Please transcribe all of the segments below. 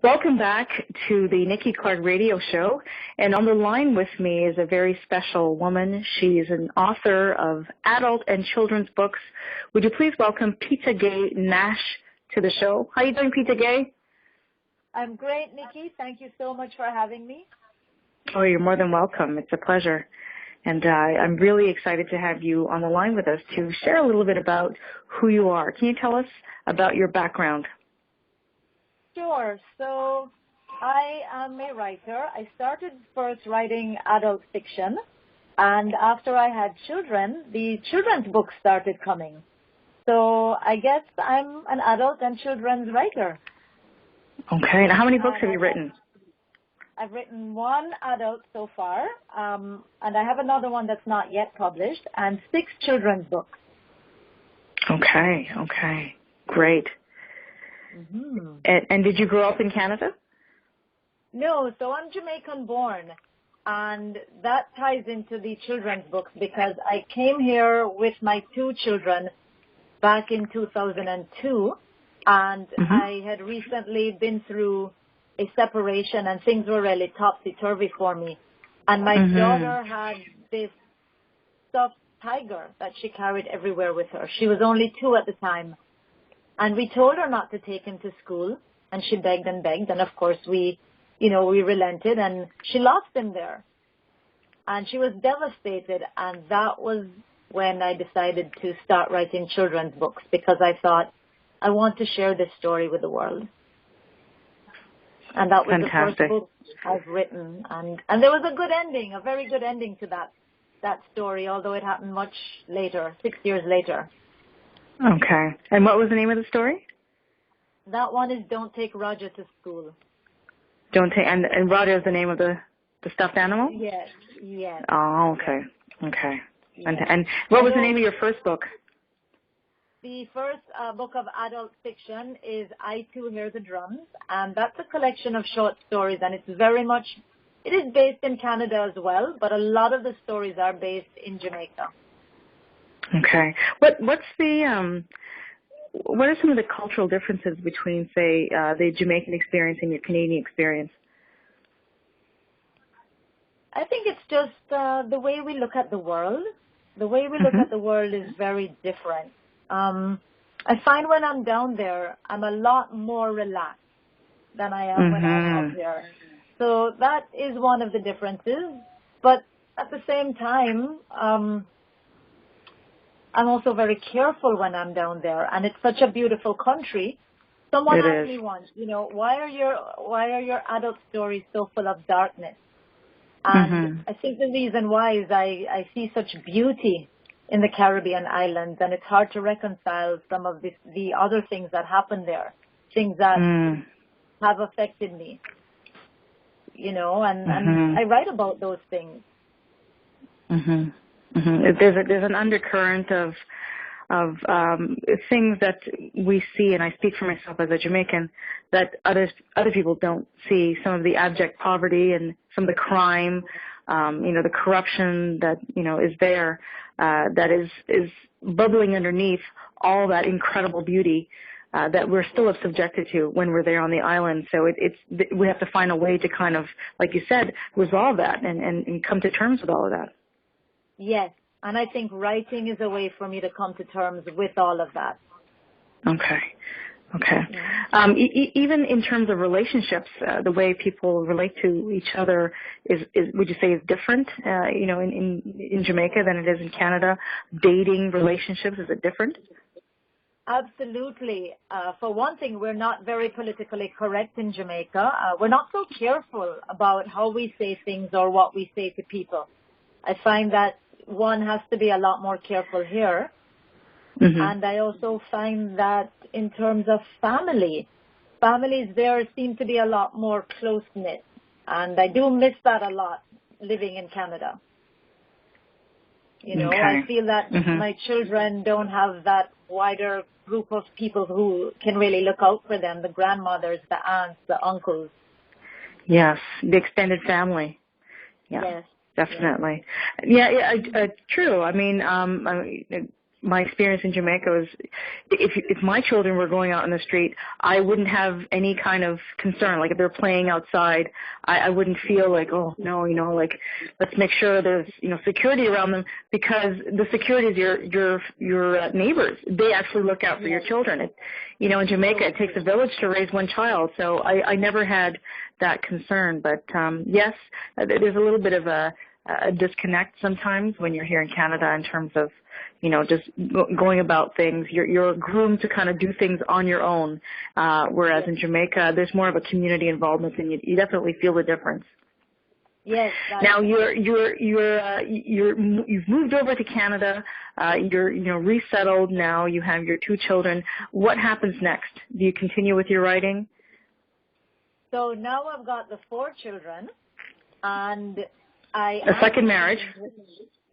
Welcome back to the Nikki Clarke Radio Show. And on the line with me is a very special woman. She is an author of adult and children's books. Would you please welcome Peta Gaye Nash to the show? How are you doing, Peta Gaye? I'm great, Nikki. Thank you so much for having me. Oh, you're more than welcome. It's a pleasure. And I'm really excited to have you on the line with us to share a little bit about who you are. Can you tell us about your background? Sure. So I am a writer. I started first writing adult fiction, and after I had children, the children's books started coming. So I guess I'm an adult and children's writer. Okay. Now, how many books have you written? I've written one adult so far, and I have another one that's not yet published, and 6 children's books. Okay. Great. Mm-hmm. And did you grow up in Canada? No, so I'm Jamaican born, and that ties into the children's books because I came here with my 2 children back in 2002, and I had recently been through a separation, and things were really topsy-turvy for me. And my daughter had this stuffed tiger that she carried everywhere with her. She was only 2 at the time. And we told her not to take him to school, and she begged and begged. And, of course, we relented, and she lost him there. And she was devastated, and that was when I decided to start writing children's books because I thought, I want to share this story with the world. And that was Fantastic. The first book I've written. And there was a good ending, a very good ending to that story, although it happened much later, 6 years later. Okay. And what was the name of the story? That one is Don't Take Roger to School. And Roger is the name of the stuffed animal? Yes. Oh, okay. Yes. And what was the name of your first book? The first book of adult fiction is I Too Hear the Drums, and that's a collection of short stories, and it is based in Canada as well, but a lot of the stories are based in Jamaica. Okay. What are some of the cultural differences between, say, the Jamaican experience and your Canadian experience? I think it's just the way we look at the world. The way we look at the world is very different. I find when I'm down there, I'm a lot more relaxed than I am when I'm up here. So that is one of the differences. But at the same time, I'm also very careful when I'm down there, and it's such a beautiful country. Someone asked me once, why are your adult stories so full of darkness? And I think the reason why is I see such beauty in the Caribbean islands, and it's hard to reconcile some of the other things that happen there, things that have affected me, and I write about those things. There's an undercurrent of things that we see, and I speak for myself as a Jamaican, that other people don't see. Some of the abject poverty and some of the crime, the corruption that is there, that is bubbling underneath all that incredible beauty that we're still subjected to when we're there on the island. So we have to find a way to kind of, like you said, resolve that and come to terms with all of that. Yes, and I think writing is a way for me to come to terms with all of that. Okay. Yeah. Even in terms of relationships, the way people relate to each other is would you say is different, in Jamaica than it is in Canada? Dating relationships, is it different? Absolutely. For one thing, we're not very politically correct in Jamaica. We're not so careful about how we say things or what we say to people. I find that one has to be a lot more careful here. And I also find that in terms of families there seem to be a lot more close-knit. And I do miss that a lot living in Canada. I feel that my children don't have that wider group of people who can really look out for them, the grandmothers, the aunts, the uncles. Yes, the extended family. Yeah. Yes. Definitely. Yeah, true. I mean, my experience in Jamaica was if my children were going out on the street, I wouldn't have any kind of concern. Like if they're playing outside, I wouldn't feel like, oh no, like let's make sure there's security around them, because the security is your neighbors. They actually look out for your children. In Jamaica, it takes a village to raise one child, so I never had that concern. But yes, there's a little bit of a disconnect sometimes when you're here in Canada in terms of, just going about things. You're groomed to kind of do things on your own, whereas in Jamaica, there's more of a community involvement, and you definitely feel the difference. Yes. Now you've moved over to Canada. You're resettled now. You have your 2 children. What happens next? Do you continue with your writing? So now I've got the 4 children, and a second marriage.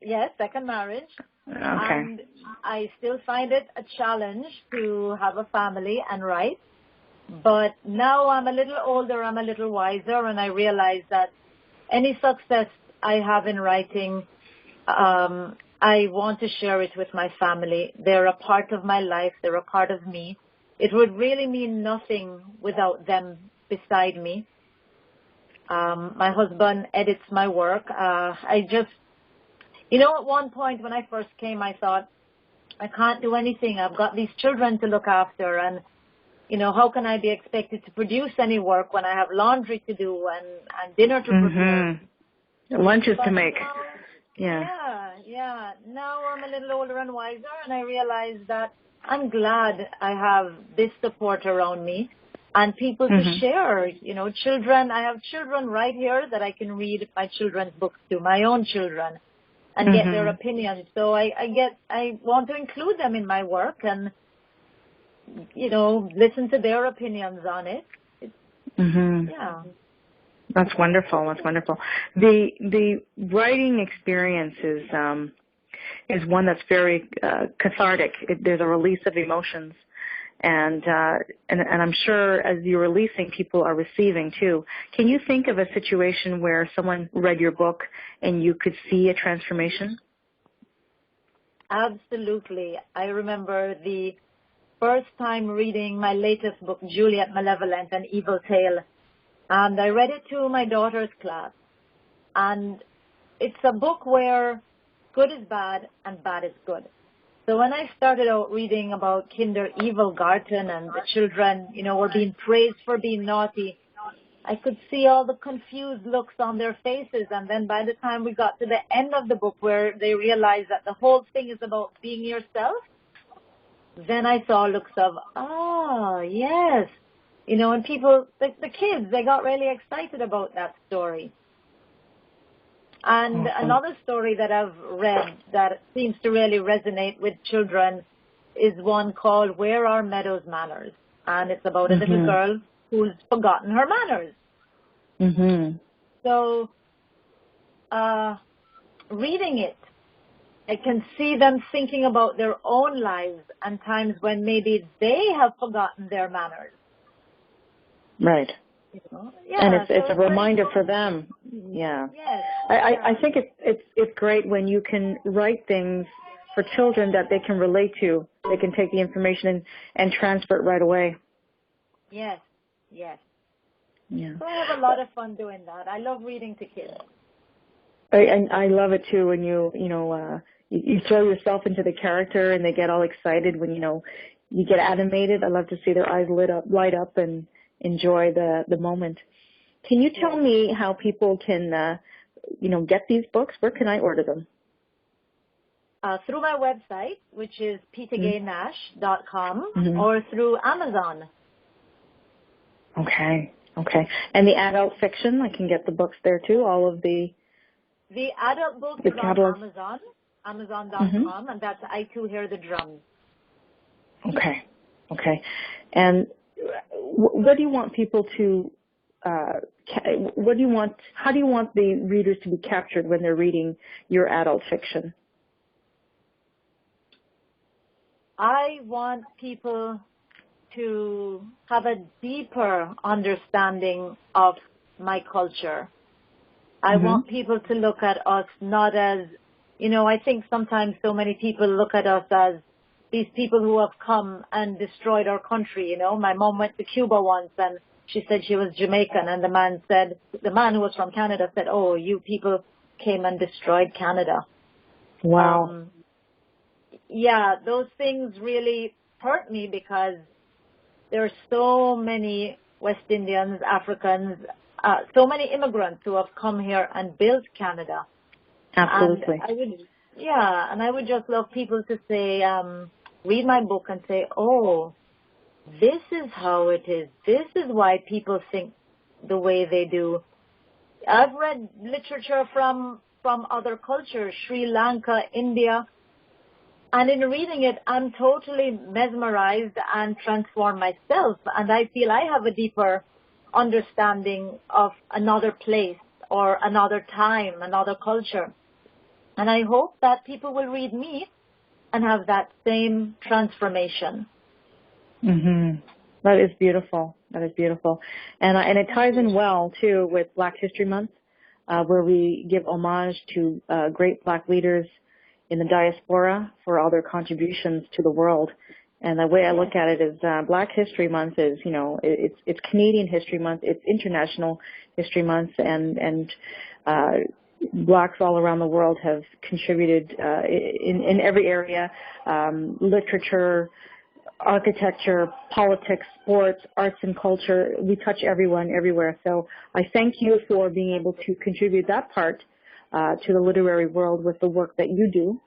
Yes, second marriage. Okay. And I still find it a challenge to have a family and write. But now I'm a little older, I'm a little wiser, and I realize that any success I have in writing, I want to share it with my family. They're a part of my life. They're a part of me. It would really mean nothing without them beside me. My husband edits my work. At one point when I first came, I thought, I can't do anything. I've got these children to look after, and, how can I be expected to produce any work when I have laundry to do and dinner to prepare? Lunches to make. Yeah. Now I'm a little older and wiser, and I realize that I'm glad I have this support around me and people to share, children. I have children right here that I can read my children's books to, my own children, and get their opinions. So I want to include them in my work and, listen to their opinions on it. Yeah. That's wonderful. That's wonderful. The writing experience is one that's very cathartic. There's a release of emotions. And I'm sure as you're releasing, people are receiving too. Can you think of a situation where someone read your book and you could see a transformation? Absolutely. I remember the first time reading my latest book, Juliet Malevolent, An Evil Tale. And I read it to my daughter's class. And it's a book where good is bad and bad is good. So when I started out reading about Kinder Evilgarten and the children, were being praised for being naughty, I could see all the confused looks on their faces. And then by the time we got to the end of the book where they realized that the whole thing is about being yourself, then I saw looks of, yes. And people, the kids, they got really excited about that story. And another story that I've read that seems to really resonate with children is one called Where Are Meadows Manners? And it's about a little girl who's forgotten her manners. So reading it, I can see them thinking about their own lives and times when maybe they have forgotten their manners. Right. Yeah, and it's a reminder for them. Yeah. Yes. I think it's great when you can write things for children that they can relate to. They can take the information and transfer it right away. Yes. Yes. Yeah. So I have a lot of fun doing that. I love reading to kids. I love it too when you throw yourself into the character and they get all excited when you get animated. I love to see their eyes light up and enjoy the moment. Can you tell me how people can get these books? Where can I order them? Through my website, which is petagaynash.com, or through Amazon. Okay. And the adult fiction, I can get the books there too, all of the adult books is on Amazon, Amazon.com, and that's I Too Hear the Drums. Okay. And what do you want people to, how do you want the readers to be captured when they're reading your adult fiction? I want people to have a deeper understanding of my culture. I want people to look at us not as I think sometimes so many people look at us as these people who have come and destroyed our country. My mom went to Cuba once and she said she was Jamaican, and the man who was from Canada said, "Oh, you people came and destroyed Canada." Wow. Yeah, those things really hurt me because there are so many West Indians, Africans, so many immigrants who have come here and built Canada. Absolutely. And I would just love people to say, read my book and say, "Oh, this is how it is. This is why people think the way they do." I've read literature from other cultures, Sri Lanka, India, and in reading it, I'm totally mesmerized and transformed myself, and I feel I have a deeper understanding of another place or another time, another culture. And I hope that people will read me and have that same transformation. Mm-hmm. That is beautiful. That is beautiful. And it ties in well, too, with Black History Month, where we give homage to great Black leaders in the diaspora for all their contributions to the world. And the way I look at it is Black History Month is, it's Canadian History Month, it's International History Month, and Blacks all around the world have contributed in every area, literature, architecture, politics, sports, arts and culture. We touch everyone everywhere. So I thank you for being able to contribute that part to the literary world with the work that you do.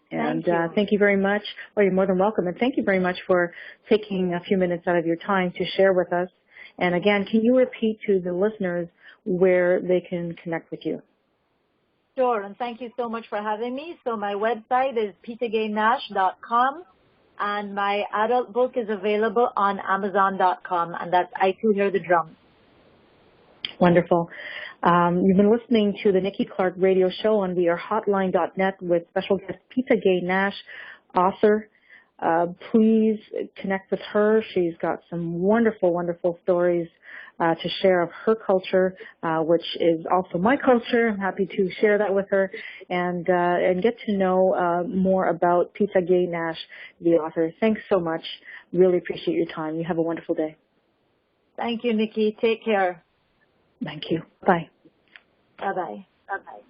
And thank you very much. Well, you're more than welcome. And thank you very much for taking a few minutes out of your time to share with us. And again, can you repeat to the listeners where they can connect with you? Sure, and thank you so much for having me. So my website is petagaynash.com, and my adult book is available on Amazon.com, and that's I Too Hear the Drums. Wonderful. You've been listening to the Nikki Clarke Radio Show on wearehotline.net with special guest Gaye, Nash, author. Please connect with her. She's got some wonderful, wonderful stories to share of her culture, which is also my culture. I'm happy to share that with her and get to know more about Gaye, Nash, the author. Thanks so much. Really appreciate your time. You have a wonderful day. Thank you, Nikki. Take care. Thank you. Bye. Bye-bye. Bye-bye.